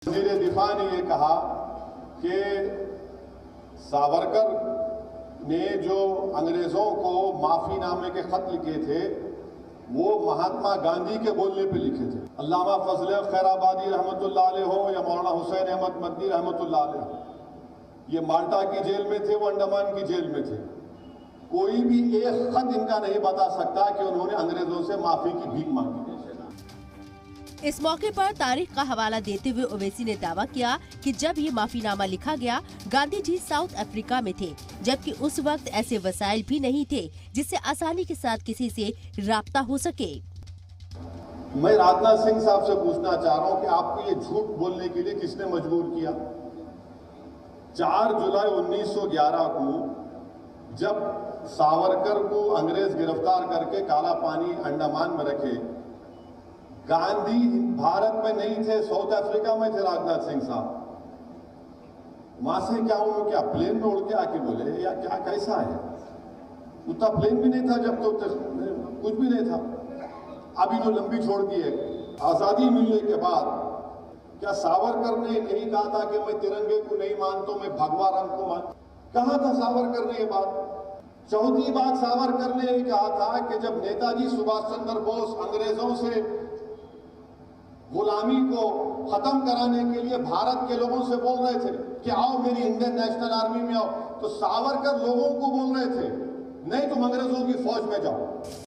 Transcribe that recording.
वज़ीर दिफा ने ये कहा कि सावरकर ने जो अंग्रेज़ों को माफ़ीनामे के ख़त लिखे थे वो महात्मा गांधी के बोलने पे लिखे थे। अल्लामा फजल खैराबादी रहमतुल्लाह अलैह हो या मौलाना हुसैन अहमद मदनी रहमतुल्लाह अलैह हो, ये माल्टा की जेल में थे, वो अंडमान की जेल में थे। कोई भी एक ख़त इनका नहीं बता सकता कि उन्होंने अंग्रेज़ों से माफ़ी की भीख मांगी। इस मौके पर तारीख का हवाला देते हुए ओवैसी ने दावा किया कि जब ये माफीनामा लिखा गया गांधी जी साउथ अफ्रीका में थे, जबकि उस वक्त ऐसे वसाइल भी नहीं थे जिससे आसानी के साथ किसी से राब्ता हो सके। मैं राजनाथ सिंह साहब से पूछना चाह रहा हूं कि आपको ये झूठ बोलने के लिए किसने मजबूर किया? 4 जुलाई 1911 को जब सावरकर को अंग्रेज गिरफ्तार करके काला पानी अंडमान में रखे, गांधी भारत में नहीं थे, साउथ अफ्रीका में थे। राजनाथ सिंह साहब वहां से क्या उन्होंने क्या प्लेन में उड़ के आके बोले या क्या, कैसा है? उतना प्लेन भी नहीं था जब तो कुछ भी नहीं था। अभी जो लंबी छोड़ दी है आजादी मिलने के बाद, क्या सावरकर ने नहीं कहा था कि मैं तिरंगे को नहीं मानता, मैं भगवा रंग को मान? कहा था सावरकर ने ये बात? चौथी बात सावरकर ने ये कहा था कि जब नेताजी सुभाष चंद्र बोस अंग्रेजों से गुलामी को खत्म कराने के लिए भारत के लोगों से बोल रहे थे कि आओ मेरी इंडियन नेशनल आर्मी में आओ, तो सावरकर लोगों को बोल रहे थे नहीं तुम अंग्रेजों की फौज में जाओ।